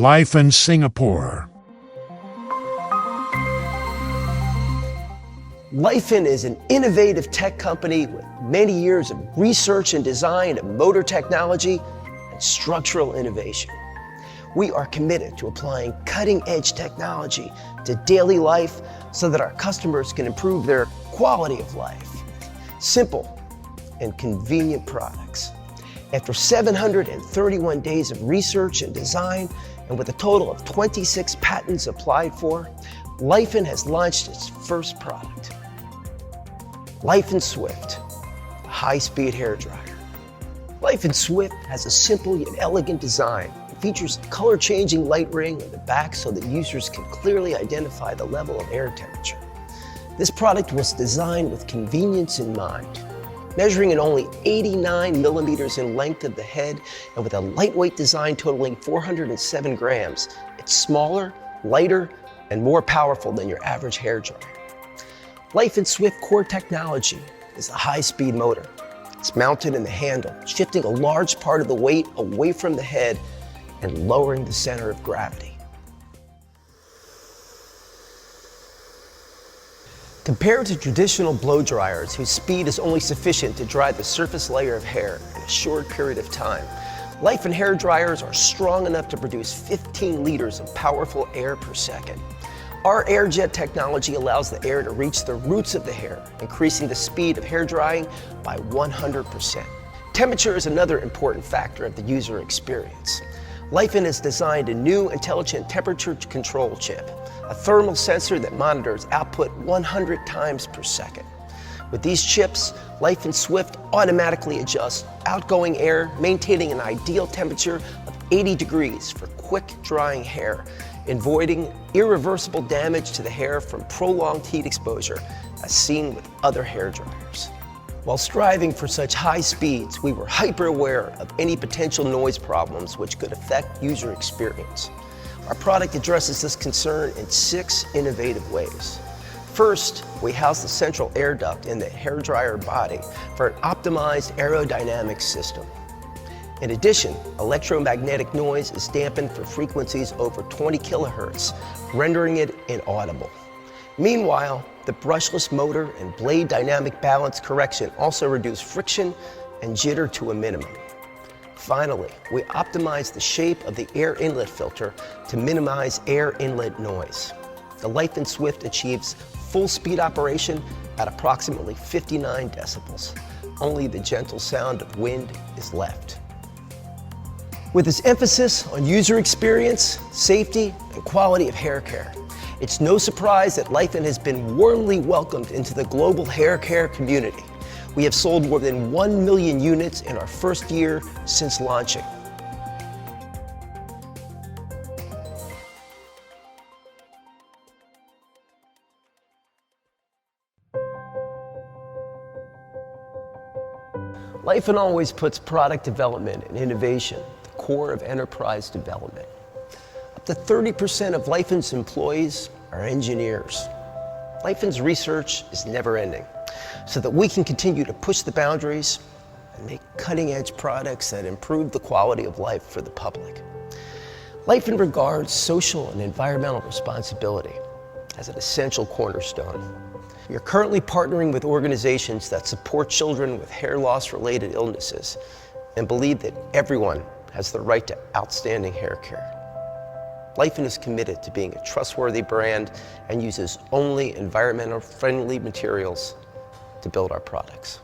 Laifen, Singapore. Laifen is an innovative tech company with many years of research and design of motor technology and structural innovation. We are committed to applying cutting-edge technology to daily life so that our customers can improve their quality of life. Simple and convenient products. After 731 days of research and design, and with a total of 26 patents applied for, Laifen has launched its first product. Laifen Swift, a high-speed hairdryer. Laifen Swift has a simple yet elegant design. It features a color-changing light ring on the back so that users can clearly identify the level of air temperature. This product was designed with convenience in mind. Measuring in only 89 millimeters in length of the head and with a lightweight design totaling 407 grams, it's smaller, lighter, and more powerful than your average hairdryer. Laifen Swift core technology is a high-speed motor. It's mounted in the handle, shifting a large part of the weight away from the head and lowering the center of gravity. Compared to traditional blow dryers, whose speed is only sufficient to dry the surface layer of hair in a short period of time, Laifen hair dryers are strong enough to produce 15 liters of powerful air per second. Our air jet technology allows the air to reach the roots of the hair, increasing the speed of hair drying by 100%. Temperature is another important factor of the user experience. Laifen has designed a new intelligent temperature control chip, a thermal sensor that monitors output 100 times per second. With these chips, Laifen Swift automatically adjusts outgoing air, maintaining an ideal temperature of 80 degrees for quick drying hair, avoiding irreversible damage to the hair from prolonged heat exposure, as seen with other hair dryers. While striving for such high speeds, we were hyper aware of any potential noise problems which could affect user experience. Our product addresses this concern in 6 innovative ways. First, we house the central air duct in the hairdryer body for an optimized aerodynamic system. In addition, electromagnetic noise is dampened for frequencies over 20 kilohertz, rendering it inaudible. Meanwhile, the brushless motor and blade dynamic balance correction also reduce friction and jitter to a minimum. Finally, we optimize the shape of the air inlet filter to minimize air inlet noise. The Laifen Swift achieves full speed operation at approximately 59 decibels. Only the gentle sound of wind is left. With its emphasis on user experience, safety, and quality of hair care, it's no surprise that Laifen has been warmly welcomed into the global hair care community. We have sold more than 1 million units in our first year since launching. Laifen always puts product development and innovation at the core of enterprise development. Up to 30% of Laifen's employees are engineers. Laifen's research is never ending, so that we can continue to push the boundaries and make cutting-edge products that improve the quality of life for the public. Laifen regards social and environmental responsibility as an essential cornerstone. We are currently partnering with organizations that support children with hair loss-related illnesses and believe that everyone has the right to outstanding hair care. Laifen is committed to being a trustworthy brand and uses only environmentally friendly materials to build our products.